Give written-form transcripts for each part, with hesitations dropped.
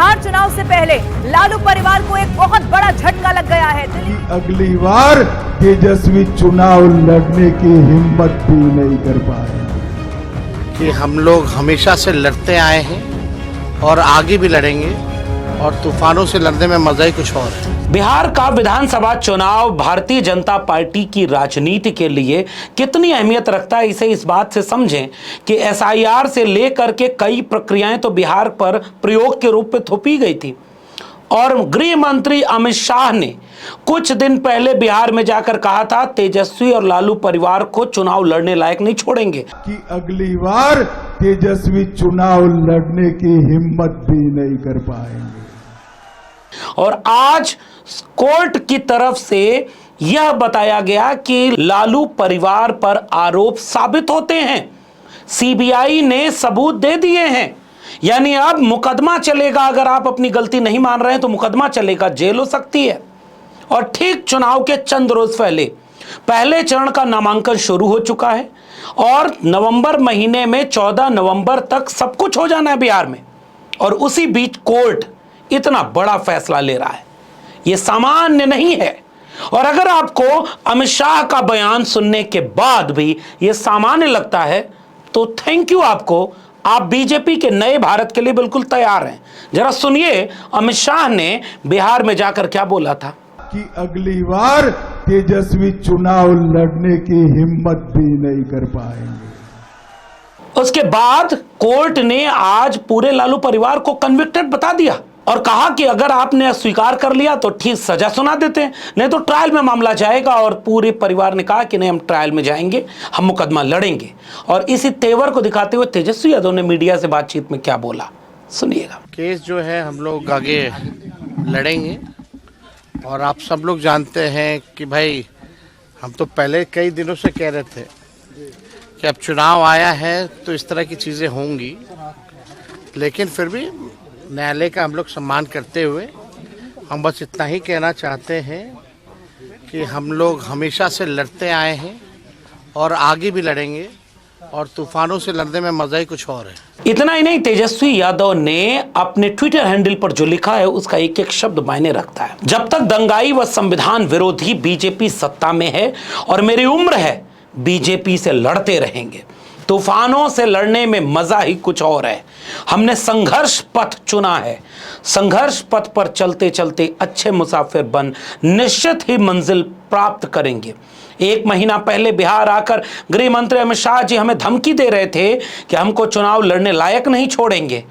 बिहार चुनाव से पहले लालू परिवार को एक बहुत बड़ा झटका लग गया है। अगली बार तेजस्वी चुनाव लड़ने की हिम्मत भी नहीं कर पाए कि हम लोग हमेशा से लड़ते आए हैं और आगे भी लड़ेंगे और तूफानों से लड़ने में मजा ही कुछ और है। बिहार का विधानसभा चुनाव भारतीय जनता पार्टी की राजनीति के लिए कितनी अहमियत रखता है, इसे इस बात से समझें कि एसआईआर से लेकर के कई प्रक्रियाएं तो बिहार पर प्रयोग के रूप में थोपी गई थी और गृह मंत्री अमित शाह ने कुछ दिन पहले बिहार में जाकर कहा था तेजस्वी और लालू परिवार को चुनाव लड़ने लायक नहीं छोड़ेंगे कि अगली बार तेजस्वी चुनाव लड़ने की हिम्मत भी नहीं कर पाएंगे। और आज कोर्ट की तरफ से यह बताया गया कि लालू परिवार पर आरोप साबित होते हैं, सीबीआई ने सबूत दे दिए हैं, यानी अब मुकदमा चलेगा। अगर आप अपनी गलती नहीं मान रहे हैं तो मुकदमा चलेगा, जेल हो सकती है। और ठीक चुनाव के चंद रोज पहले चरण का नामांकन शुरू हो चुका है और नवंबर महीने में 14 नवंबर तक सब कुछ हो जाना है बिहार में। और उसी बीच कोर्ट इतना बड़ा फैसला ले रहा है, यह सामान्य नहीं है। और अगर आपको अमित शाह का बयान सुनने के बाद भी यह सामान्य लगता है तो थैंक यू आपको, आप बीजेपी के नए भारत के लिए बिल्कुल तैयार हैं। जरा सुनिए अमित शाह ने बिहार में जाकर क्या बोला था कि अगली बार तेजस्वी चुनाव लड़ने की हिम्मत भी नहीं कर पाएंगे। उसके बाद कोर्ट ने आज पूरे लालू परिवार को कन्विक्टेड बता दिया और कहा कि अगर आपने स्वीकार कर लिया तो ठीक सजा सुना देते हैं, नहीं तो ट्रायल में मामला जाएगा। और पूरे परिवार ने कहा कि नहीं, हम ट्रायल में जाएंगे, हम मुकदमा लड़ेंगे। और इसी तेवर को दिखाते हुए तेजस्वी यादव ने मीडिया से बातचीत में क्या बोला, सुनिएगा। केस जो है हम लोग आगे लड़ेंगे और आप सब लोग जानते हैं कि भाई हम तो पहले कई दिनों से कह रहे थे कि अब चुनाव आया है तो इस तरह की चीज़ें होंगी, लेकिन फिर भी न्यायालय का हम लोग सम्मान करते हुए हम बस इतना ही कहना चाहते हैं कि हम लोग हमेशा से लड़ते आए हैं और आगे भी लड़ेंगे और तूफानों से लड़ने में मजा ही कुछ और है। इतना ही नहीं, तेजस्वी यादव ने अपने ट्विटर हैंडल पर जो लिखा है उसका एक एक शब्द मायने रखता है। जब तक दंगाई व संविधान विरोधी बीजेपी सत्ता में है और मेरी उम्र है, बीजेपी से लड़ते रहेंगे। तूफानों से लड़ने में मजा ही कुछ और है। हमने संघर्ष पथ चुना है, संघर्ष पथ पर चलते चलते अच्छे मुसाफिर बन निश्चित ही मंजिल प्राप्त करेंगे। एक महीना पहले बिहार आकर गृह मंत्री अमित शाह जी हमें धमकी दे रहे थे कि हमको चुनाव लड़ने लायक नहीं छोड़ेंगे।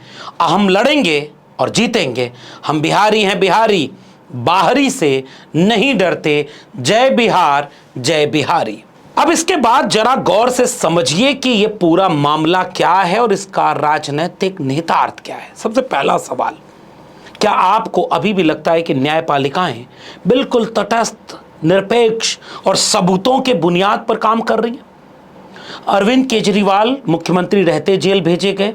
हम लड़ेंगे और जीतेंगे। हम बिहारी हैं, बिहारी बाहरी से नहीं डरते। जय बिहार, जय बिहारी। अब इसके बाद जरा गौर से समझिए कि यह पूरा मामला क्या है और इसका राजनीतिक निहितार्थ क्या है। सबसे पहला सवाल, क्या आपको अभी भी लगता है कि न्यायपालिकाएं बिल्कुल तटस्थ, निरपेक्ष और सबूतों के बुनियाद पर काम कर रही हैं? अरविंद केजरीवाल मुख्यमंत्री रहते जेल भेजे गए,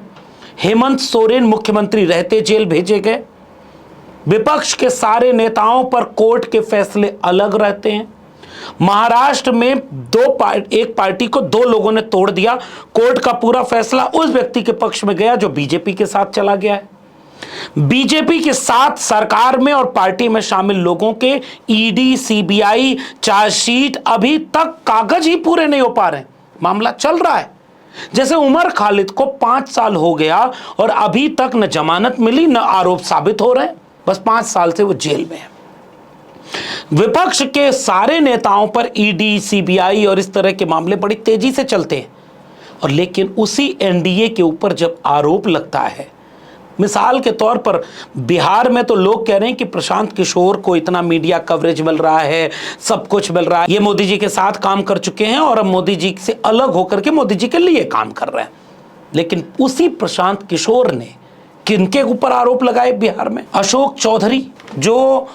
हेमंत सोरेन मुख्यमंत्री रहते जेल भेजे गए, विपक्ष के सारे नेताओं पर कोर्ट के फैसले अलग रहते हैं। महाराष्ट्र में एक पार्टी को दो लोगों ने तोड़ दिया, कोर्ट का पूरा फैसला उस व्यक्ति के पक्ष में गया जो बीजेपी के साथ चला गया है। बीजेपी के साथ सरकार में और पार्टी में शामिल लोगों के ईडी, सीबीआई चार्जशीट अभी तक कागज ही पूरे नहीं हो पा रहे, मामला चल रहा है। जैसे उमर खालिद को 5 साल हो गया और अभी तक न जमानत मिली न आरोप साबित हो रहे, बस 5 साल से वो जेल में है। विपक्ष के सारे नेताओं पर ईडी, सीबीआई और इस तरह के मामले बड़ी तेजी से चलते हैं। और लेकिन उसी एनडीए के ऊपर जब आरोप लगता है, मिसाल के तौर पर बिहार में तो लोग कह रहे हैं कि प्रशांत किशोर को इतना मीडिया कवरेज मिल रहा है, सब कुछ मिल रहा है, ये मोदी जी के साथ काम कर चुके हैं और अब मोदी जी से अलग होकर के मोदी जी के लिए काम कर रहे हैं। लेकिन उसी प्रशांत किशोर ने किनके ऊपर आरोप लगाए बिहार में? अशोक चौधरी जो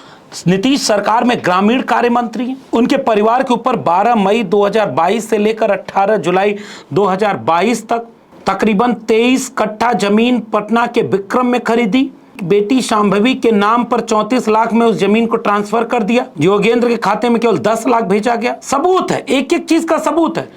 नीतीश सरकार में ग्रामीण कार्य मंत्री हैं, उनके परिवार के ऊपर 12 मई 2022 से लेकर 18 जुलाई 2022 तक तकरीबन 23 कट्ठा जमीन पटना के विक्रम में खरीदी बेटी शांभवी के नाम पर 34 लाख में उस जमीन को ट्रांसफर कर दिया। योगेंद्र के खाते में केवल 10 लाख भेजा गया। सबूत है, एक एक चीज का सबूत है।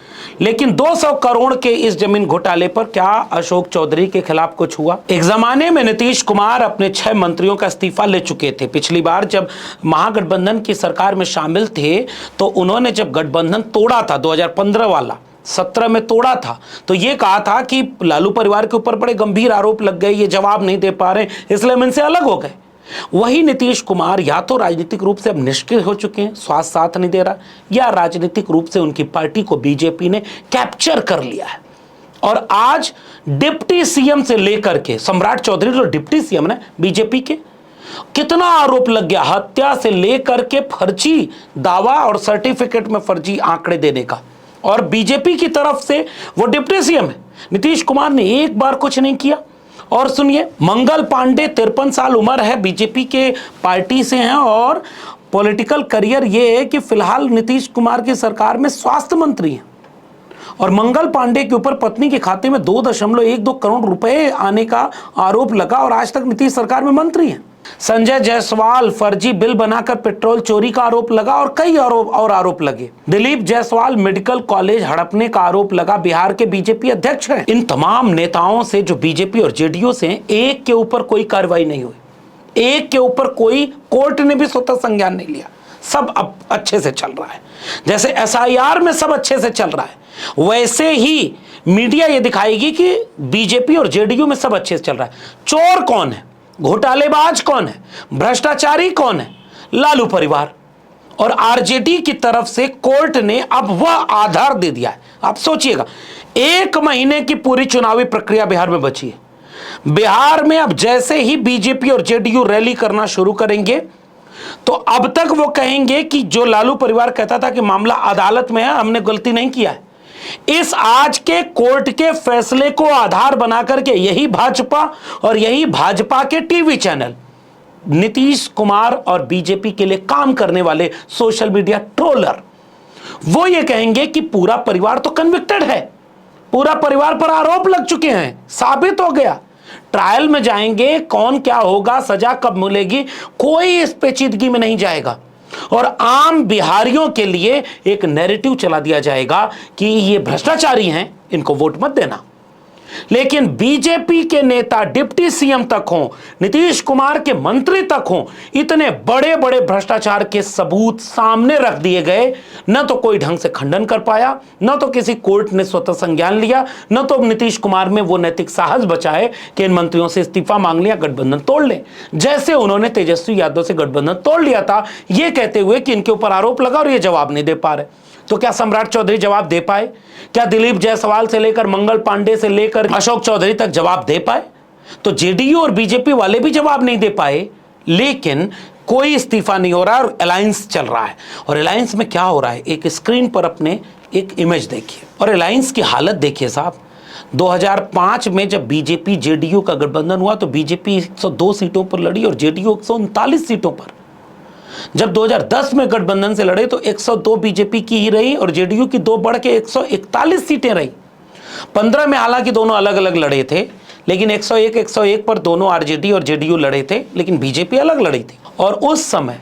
लेकिन 200 करोड़ के इस जमीन घोटाले पर क्या अशोक चौधरी के खिलाफ कुछ हुआ? एक जमाने में नीतीश कुमार अपने 6 मंत्रियों का इस्तीफा ले चुके थे। पिछली बार जब महागठबंधन की सरकार में शामिल थे तो उन्होंने जब गठबंधन तोड़ा था 2015 वाला, 17 में तोड़ा था, तो ये कहा था कि लालू परिवार के ऊपर बड़े गंभीर आरोप लग गए, ये जवाब नहीं दे पा रहे, इसलिए हम इनसे अलग हो गए। वही नीतीश कुमार या तो राजनीतिक रूप से अब निष्क्रिय हो चुके हैं, स्वास्थ्य साथ नहीं दे रहा, या राजनीतिक रूप से उनकी पार्टी को बीजेपी ने कैप्चर कर लिया है। और आज डिप्टी सीएम से लेकर के सम्राट चौधरी जो डिप्टी सीएम है बीजेपी के, कितना आरोप लग गया, हत्या से लेकर के फर्जी दावा और सर्टिफिकेट में फर्जी आंकड़े देने का। और बीजेपी की तरफ से वो डिप्टी सीएम है, नीतीश कुमार ने एक बार कुछ नहीं किया। और सुनिए, मंगल पांडे 53 साल उम्र है, बीजेपी के पार्टी से हैं और पॉलिटिकल करियर ये है कि फिलहाल नीतीश कुमार की सरकार में स्वास्थ्य मंत्री हैं। और मंगल पांडे के ऊपर पत्नी के खाते में 2.12 करोड़ रुपए आने का आरोप लगा और आज तक नीतीश सरकार में मंत्री हैं। संजय जायसवाल फर्जी बिल बनाकर पेट्रोल चोरी का आरोप लगा और कई आरोप लगे। दिलीप जायसवाल मेडिकल कॉलेज हड़पने का आरोप लगा, बिहार के बीजेपी अध्यक्ष हैं। इन तमाम नेताओं से जो बीजेपी और जेडीयू से हैं, एक के ऊपर कोई कार्रवाई नहीं हुई, एक के ऊपर कोई कोर्ट ने भी स्वतः संज्ञान नहीं लिया। सब अब अच्छे से चल रहा है, जैसे एसआईआर में सब अच्छे से चल रहा है, वैसे ही मीडिया ये दिखाएगी कि बीजेपी और जेडीयू में सब अच्छे से चल रहा है। चोर कौन है, घोटालेबाज कौन है, भ्रष्टाचारी कौन है? लालू परिवार। और आरजेडी की तरफ से कोर्ट ने अब वह आधार दे दिया है। आप सोचिएगा, 1 महीने की पूरी चुनावी प्रक्रिया बिहार में बची है। बिहार में अब जैसे ही बीजेपी और जेडीयू रैली करना शुरू करेंगे तो अब तक वो कहेंगे कि जो लालू परिवार कहता था कि मामला अदालत में है, हमने गलती नहीं किया है। इस आज के कोर्ट के फैसले को आधार बना करके यही भाजपा और यही भाजपा के टीवी चैनल, नीतीश कुमार और बीजेपी के लिए काम करने वाले सोशल मीडिया ट्रोलर, वो ये कहेंगे कि पूरा परिवार तो कन्विक्टेड है, पूरा परिवार पर आरोप लग चुके हैं, साबित हो गया। ट्रायल में जाएंगे, कौन क्या होगा, सजा कब मिलेगी, कोई इस पेचीदगी में नहीं जाएगा। और आम बिहारियों के लिए एक नैरेटिव चला दिया जाएगा कि ये भ्रष्टाचारी हैं, इनको वोट मत देना। लेकिन बीजेपी के नेता डिप्टी सीएम तक हो, नीतीश कुमार के मंत्री तक हो, इतने बड़े बड़े भ्रष्टाचार के सबूत सामने रख दिए गए, न तो कोई ढंग से खंडन कर पाया, न तो किसी कोर्ट ने स्वतः संज्ञान लिया, न तो नीतीश कुमार में वो नैतिक साहस बचाए कि इन मंत्रियों से इस्तीफा मांग लिया, गठबंधन तोड़ लें, जैसे उन्होंने तेजस्वी यादव से गठबंधन तोड़ लिया था, ये कहते हुए कि इनके ऊपर आरोप लगा और ये जवाब नहीं दे पा रहे। तो क्या सम्राट चौधरी जवाब दे पाए? क्या दिलीप जायसवाल से लेकर मंगल पांडे से लेकर अशोक चौधरी तक जवाब दे पाए? तो जेडीयू और बीजेपी वाले भी जवाब नहीं दे पाए। लेकिन कोई इस्तीफा नहीं हो रहा और अलायंस चल रहा है। और अलायंस में क्या हो रहा है, एक स्क्रीन पर अपने एक इमेज देखिए और अलायंस की हालत देखिए साहब। 2005 में जब बीजेपी जेडीयू का गठबंधन हुआ तो बीजेपी 102 सीटों पर लड़ी और जेडीयू 139 सीटों पर। जब 2010 में गठबंधन से लड़े तो 102 बीजेपी की ही रही और जेडीयू की 2 बढ़ के 141 सीटें रही। 15 में हालांकि दोनों अलग अलग लड़े थे, लेकिन 101 पर दोनों आरजेडी और जेडीयू लड़े थे, लेकिन बीजेपी अलग लड़ी थी। और उस समय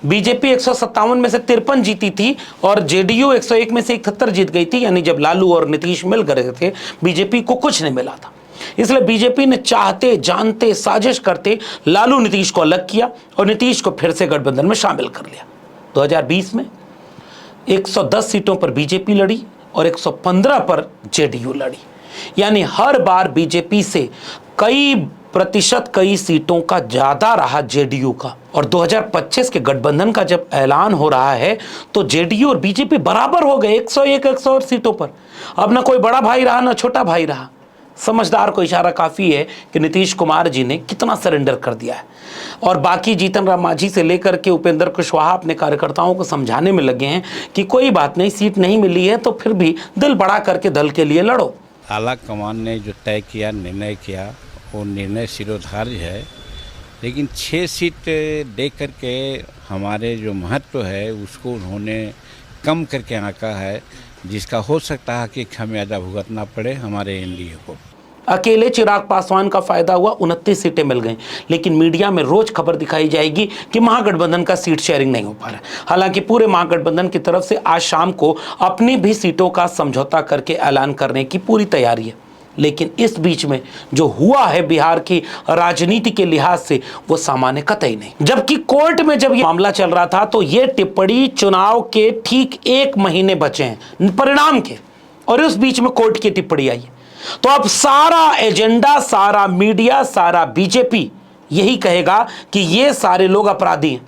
बीजेपी 157 में से 53 जीती थी और जेडीयू 101 में से 71 जीत गई थी। यानी जब लालू और नीतीश मिल गए थे, बीजेपी को कुछ नहीं मिला था। इसलिए बीजेपी ने चाहते जानते साजिश करते लालू नीतीश को अलग किया और नीतीश को फिर से गठबंधन में शामिल कर लिया। 2020 में 110 सीटों पर बीजेपी लड़ी और 115 पर जेडीयू लड़ी। यानी हर बार बीजेपी से कई प्रतिशत, कई सीटों का ज्यादा रहा जेडीयू का। और 2025 के गठबंधन का जब ऐलान हो रहा है तो जेडीयू और बीजेपी बराबर हो गए 101 सीटों पर। अब ना कोई बड़ा भाई रहा ना छोटा भाई रहा। समझदार को इशारा काफ़ी है कि नीतीश कुमार जी ने कितना सरेंडर कर दिया है। और बाकी जीतन राम मांझी से लेकर के उपेंद्र कुशवाहा अपने कार्यकर्ताओं को समझाने में लगे हैं कि कोई बात नहीं, सीट नहीं मिली है तो फिर भी दिल बड़ा करके दल के लिए लड़ो। आला कमान ने जो तय किया, निर्णय किया, वो निर्णय सिरोधार्य है। लेकिन 6 सीट दे करके हमारे जो महत्व है उसको उन्होंने कम करके आंका है, जिसका हो सकता है कि खमियाजा भुगतना पड़े हमारे एनडीए को। अकेले चिराग पासवान का फायदा हुआ, 29 सीटें मिल गई। लेकिन मीडिया में रोज खबर दिखाई जाएगी कि महागठबंधन का सीट शेयरिंग नहीं हो पा रहा है। हालांकि पूरे महागठबंधन की तरफ से आज शाम को अपनी भी सीटों का समझौता करके ऐलान करने की पूरी तैयारी है। लेकिन इस बीच में जो हुआ है बिहार की राजनीति के लिहाज से वो सामान्य कतई नहीं। जबकि कोर्ट में जब ये मामला चल रहा था तो ये टिप्पणी चुनाव के ठीक 1 महीने बचे हैं परिणाम के, और उस बीच में कोर्ट की टिप्पणी आई है। तो अब सारा एजेंडा, सारा मीडिया, सारा बीजेपी यही कहेगा कि ये सारे लोग अपराधी हैं।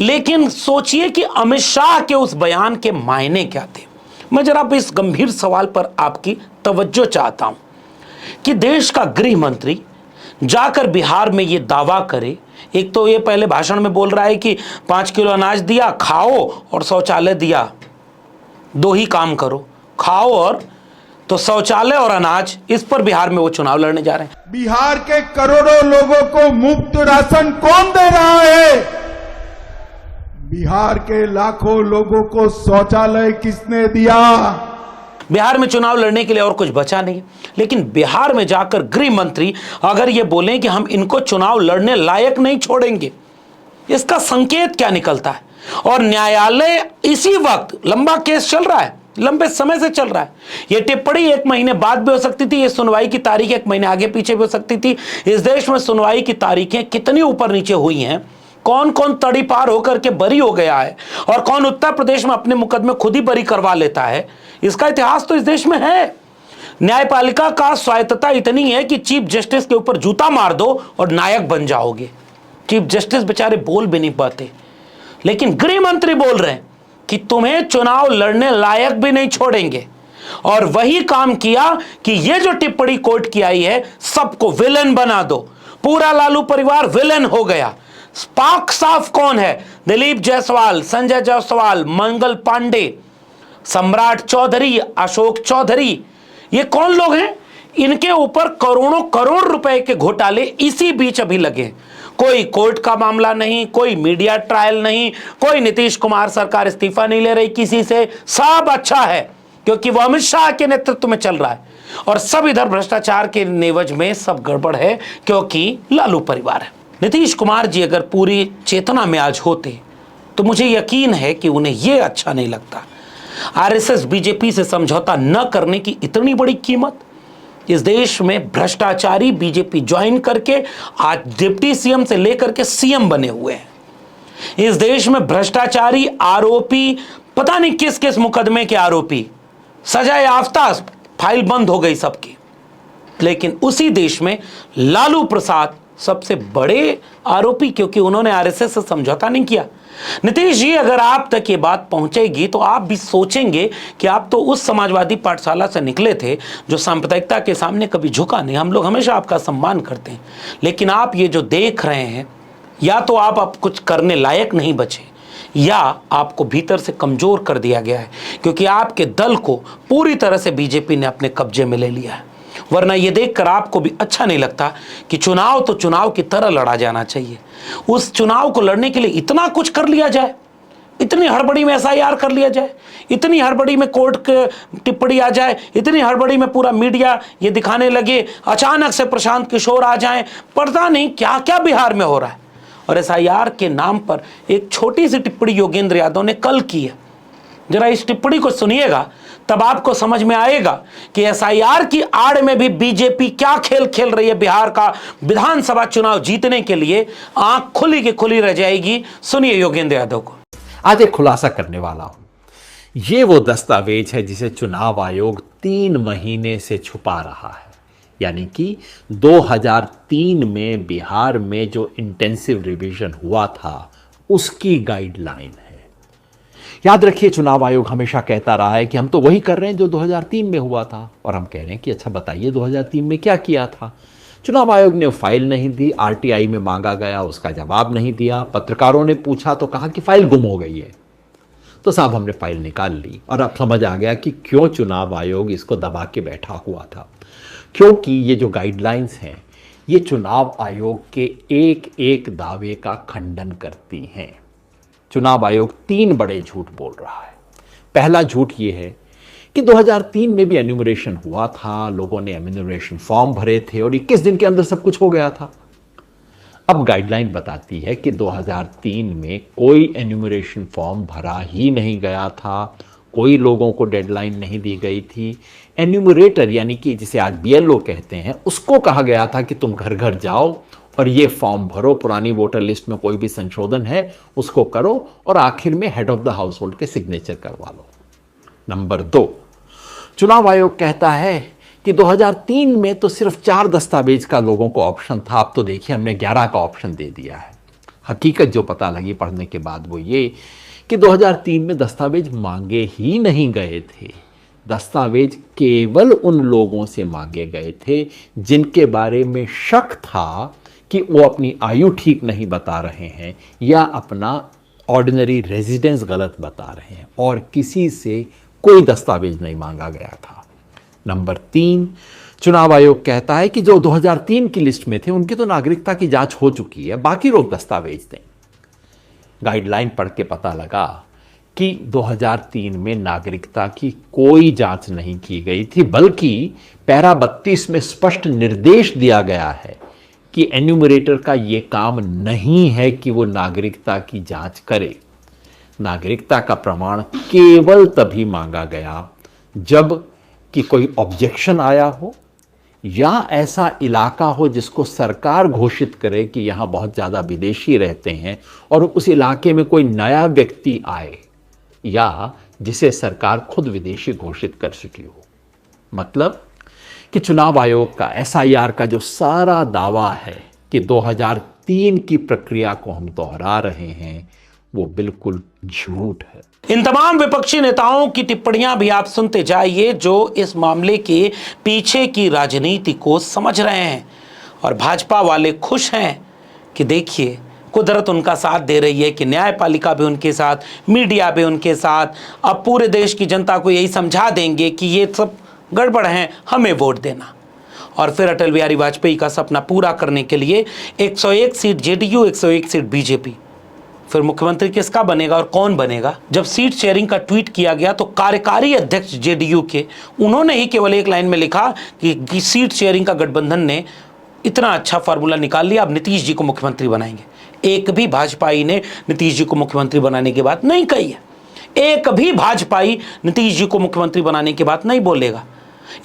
लेकिन सोचिए कि अमित शाह के उस बयान के मायने क्या थे। मैं जरा इस गंभीर सवाल पर आपकी तवज्जो चाहता हूं कि देश का गृह मंत्री जाकर बिहार में ये दावा करे। एक तो ये पहले भाषण में बोल रहा है कि 5 किलो अनाज दिया, खाओ, और शौचालय दिया, 2 ही काम करो, खाओ और तो शौचालय और अनाज। इस पर बिहार में वो चुनाव लड़ने जा रहे हैं। बिहार के करोड़ों लोगों को मुफ्त राशन कौन दे रहा है? बिहार के लाखों लोगों को शौचालय किसने दिया? बिहार में चुनाव लड़ने के लिए और कुछ बचा नहीं। लेकिन बिहार में जाकर गृह मंत्री अगर ये बोलें कि हम इनको चुनाव लड़ने लायक नहीं छोड़ेंगे, इसका संकेत क्या निकलता है? और न्यायालय इसी वक्त, लंबा केस चल रहा है, लंबे समय से चल रहा है, ये टिप्पणी 1 महीने बाद भी हो सकती थी, ये सुनवाई की तारीख 1 महीने आगे पीछे भी हो सकती थी। इस देश में सुनवाई की तारीखें कितनी ऊपर नीचे हुई हैं, कौन कौन तड़ी पार होकर के बरी हो गया है और कौन उत्तर प्रदेश में अपने मुकदमे खुद ही बरी करवा लेता है, इसका इतिहास तो इस देश में है। न्यायपालिका का स्वायत्तता इतनी है कि चीफ जस्टिस के ऊपर जूता मार दो और नायक बन जाओगे। चीफ जस्टिस बेचारे बोल भी नहीं पाते, लेकिन गृह मंत्री बोल रहे हैं कि तुम्हें चुनाव लड़ने लायक भी नहीं छोड़ेंगे। और वही काम किया कि ये जो टिप्पणी कोर्ट की आई है, सबको विलन बना दो, पूरा लालू परिवार विलन हो गया। पाक साफ कौन है? दिलीप जायसवाल, संजय जायसवाल, मंगल पांडे, सम्राट चौधरी, अशोक चौधरी, ये कौन लोग हैं? इनके ऊपर करोड़ों करोड़ रुपए के घोटाले इसी बीच अभी लगे। कोई कोर्ट का मामला नहीं, कोई मीडिया ट्रायल नहीं, कोई नीतीश कुमार सरकार इस्तीफा नहीं ले रही किसी से। सब अच्छा है क्योंकि वो अमित शाह के नेतृत्व में चल रहा है, और सब इधर भ्रष्टाचार के नेवज में सब गड़बड़ है क्योंकि लालू परिवार है। नीतीश कुमार जी अगर पूरी चेतना में आज होते तो मुझे यकीन है कि उन्हें यह अच्छा नहीं लगता। आरएसएस बीजेपी से समझौता न करने की इतनी बड़ी कीमत, इस देश में भ्रष्टाचारी बीजेपी ज्वाइन करके आज डिप्टी सीएम से लेकर के सीएम बने हुए हैं। इस देश में भ्रष्टाचारी आरोपी, पता नहीं किस किस मुकदमे के आरोपी, सजा याफ्ता, फाइल बंद हो गई सबकी। लेकिन उसी देश में लालू प्रसाद सबसे बड़े आरोपी, क्योंकि उन्होंने आरएसएस से समझौता नहीं किया। नीतीश जी, अगर आप तक ये बात पहुंचेगी तो आप भी सोचेंगे कि आप तो उस समाजवादी पाठशाला से निकले थे जो सांप्रदायिकता के सामने कभी झुका नहीं। हम लोग हमेशा आपका सम्मान करते हैं, लेकिन आप ये जो देख रहे हैं, या तो आप कुछ करने लायक नहीं बचे, या आपको भीतर से कमजोर कर दिया गया है, क्योंकि आपके दल को पूरी तरह से बीजेपी ने अपने कब्जे में ले लिया है। वरना ये देखकर आपको भी अच्छा नहीं लगता कि चुनाव तो चुनाव की तरह लड़ा जाना चाहिए। उस चुनाव को लड़ने के लिए इतना कुछ कर लिया जाए, इतनी हड़बड़ी में एसआईआर कर लिया जाए, इतनी हड़बड़ी में कोर्ट की टिप्पणी आ जाए, इतनी हड़बड़ी में पूरा मीडिया ये दिखाने लगे, अचानक से प्रशांत किशोर आ जाएं, पता नहीं क्या क्या बिहार में हो रहा है। और एसआईआर के नाम पर एक छोटी सी टिप्पणी योगेंद्र यादव ने कल की है। जरा इस टिप्पणी को सुनिएगा, तब आपको समझ में आएगा कि एसआईआर की आड़ में भी बीजेपी क्या खेल खेल रही है। बिहार का विधानसभा चुनाव जीतने के लिए आंख खुली की खुली रह जाएगी। सुनिए योगेंद्र यादव को। आज एक खुलासा करने वाला हूं। ये वो दस्तावेज है जिसे चुनाव आयोग 3 महीने से छुपा रहा है। यानी कि 2003 में बिहार में जो इंटेंसिव रिवीजन हुआ था उसकी गाइडलाइन है। याद रखिए, चुनाव आयोग हमेशा कहता रहा है कि हम तो वही कर रहे हैं जो 2003 में हुआ था, और हम कह रहे हैं कि अच्छा बताइए 2003 में क्या किया था। चुनाव आयोग ने फाइल नहीं दी, आरटीआई में मांगा गया, उसका जवाब नहीं दिया। पत्रकारों ने पूछा तो कहा कि फाइल गुम हो गई है। तो साहब हमने फाइल निकाल ली, और अब समझ आ गया कि क्यों चुनाव आयोग इसको दबा के बैठा हुआ था। क्योंकि ये जो गाइडलाइंस हैं ये चुनाव आयोग के एक एक दावे का खंडन करती हैं। चुनाव आयोग 3 बड़े झूठ बोल रहा है। पहला झूठ ये है कि 2003 में भी एन्यूमरेशन हुआ था, लोगों ने एन्यूमरेशन फॉर्म भरे थे और 21 दिन के अंदर सब कुछ हो गया था। अब गाइडलाइन बताती है कि 2003 में कोई एन्यूमरेशन फॉर्म भरा ही नहीं गया था, कोई लोगों को डेडलाइन नहीं दी गई थी। एन्यूमरेटर यानी कि जिसे आज BLO कहते हैं, उसको कहा गया था कि तुम घर घर जाओ और ये फॉर्म भरो, पुरानी वोटर लिस्ट में कोई भी संशोधन है उसको करो और आखिर में head of the house hold के सिग्नेचर करवा लो। नंबर 2, चुनाव आयोग कहता है कि 2003 में तो सिर्फ 4 दस्तावेज का लोगों को ऑप्शन था, अब तो देखिए हमने 11 का ऑप्शन दे दिया है। हकीकत जो पता लगी पढ़ने के बाद वो ये कि 2003 में दस्तावेज मांगे ही नहीं गए थे। दस्तावेज केवल उन लोगों से मांगे गए थे जिनके बारे में शक था कि वो अपनी आयु ठीक नहीं बता रहे हैं या अपना ऑर्डिनरी रेजिडेंस गलत बता रहे हैं, और किसी से कोई दस्तावेज नहीं मांगा गया था। नंबर 3, चुनाव आयोग कहता है कि जो 2003 की लिस्ट में थे उनकी तो नागरिकता की जांच हो चुकी है, बाकी लोग दस्तावेज दें। गाइडलाइन पढ़ के पता लगा कि 2003 में नागरिकता की कोई जांच नहीं की गई थी, बल्कि पैरा 32 में स्पष्ट निर्देश दिया गया है कि एन्यूमरेटर का ये काम नहीं है कि वो नागरिकता की जांच करे। नागरिकता का प्रमाण केवल तभी मांगा गया जब कि कोई ऑब्जेक्शन आया हो या ऐसा इलाका हो जिसको सरकार घोषित करे कि यहाँ बहुत ज़्यादा विदेशी रहते हैं और उस इलाके में कोई नया व्यक्ति आए, या जिसे सरकार खुद विदेशी घोषित कर चुकी हो। मतलब कि चुनाव आयोग का SIR का जो सारा दावा है कि 2003 की प्रक्रिया को हम दोहरा रहे हैं, वो बिल्कुल झूठ है। इन तमाम विपक्षी नेताओं की टिप्पणियां भी आप सुनते जाइए जो इस मामले के पीछे की राजनीति को समझ रहे हैं, और भाजपा वाले खुश हैं कि देखिए कुदरत उनका साथ दे रही है, कि न्यायपालिका भी उनके साथ, मीडिया भी उनके साथ। अब पूरे देश की जनता को यही समझा देंगे कि ये सब गड़बड़ हैं, हमें वोट देना। और फिर अटल बिहारी वाजपेयी का सपना पूरा करने के लिए 101 सीट JDU, 101 सीट BJP। फिर मुख्यमंत्री किसका बनेगा और कौन बनेगा? जब सीट शेयरिंग का ट्वीट किया गया तो कार्यकारी अध्यक्ष JDU के, उन्होंने ही केवल एक लाइन में लिखा कि सीट शेयरिंग का गठबंधन ने इतना अच्छा फार्मूला निकाल लिया, अब नीतीश जी को मुख्यमंत्री बनाएंगे। एक भी भाजपाई ने नीतीश जी को मुख्यमंत्री बनाने की बात नहीं कही है। एक भी भाजपाई नीतीश जी को मुख्यमंत्री बनाने की बात नहीं बोलेगा।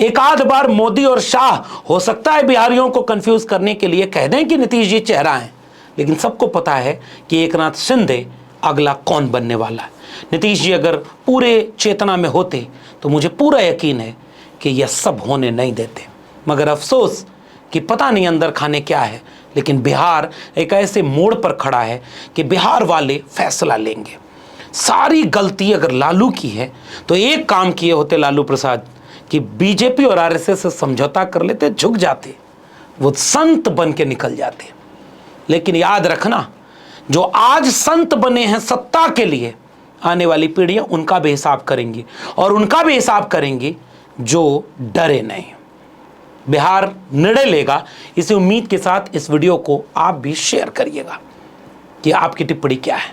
एक आध बार मोदी और शाह हो सकता है बिहारियों को कंफ्यूज करने के लिए कह दें कि नीतीश जी चेहरा है, लेकिन सबको पता है कि एकनाथ शिंदे अगला कौन बनने वाला है। नीतीश जी अगर पूरे चेतना में होते तो मुझे पूरा यकीन है कि यह सब होने नहीं देते। मगर अफसोस कि पता नहीं अंदर खाने क्या है, लेकिन बिहार एक ऐसे मोड़ पर खड़ा है कि बिहार वाले फैसला लेंगे। सारी गलती अगर लालू की है तो एक काम किए होते लालू प्रसाद कि BJP और RSS से समझौता कर लेते, झुक जाते, वो संत बन के निकल जाते। लेकिन याद रखना, जो आज संत बने हैं सत्ता के लिए, आने वाली पीढ़ियां उनका भी हिसाब करेंगी, और उनका भी हिसाब करेंगी जो डरे नहीं। बिहार निर्णय लेगा, इसी उम्मीद के साथ इस वीडियो को आप भी शेयर करिएगा कि आपकी टिप्पणी क्या है।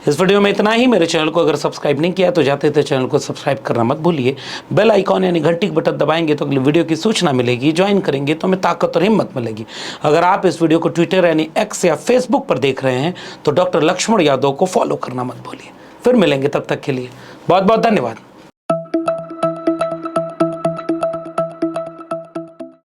इस वीडियो में इतना ही। मेरे चैनल को अगर सब्सक्राइब नहीं किया तो जाते थे चैनल को सब्सक्राइब करना मत भूलिए। बेल आइकॉन यानी घंटी का बटन दबाएंगे तो अगली वीडियो की सूचना मिलेगी। ज्वाइन करेंगे तो हमें ताकत और हिम्मत मिलेगी। अगर आप इस वीडियो को ट्विटर यानी X या फेसबुक पर देख रहे हैं तो डॉक्टर लक्ष्मण यादव को फॉलो करना मत भूलिए। फिर मिलेंगे, तब तक के लिए बहुत बहुत धन्यवाद।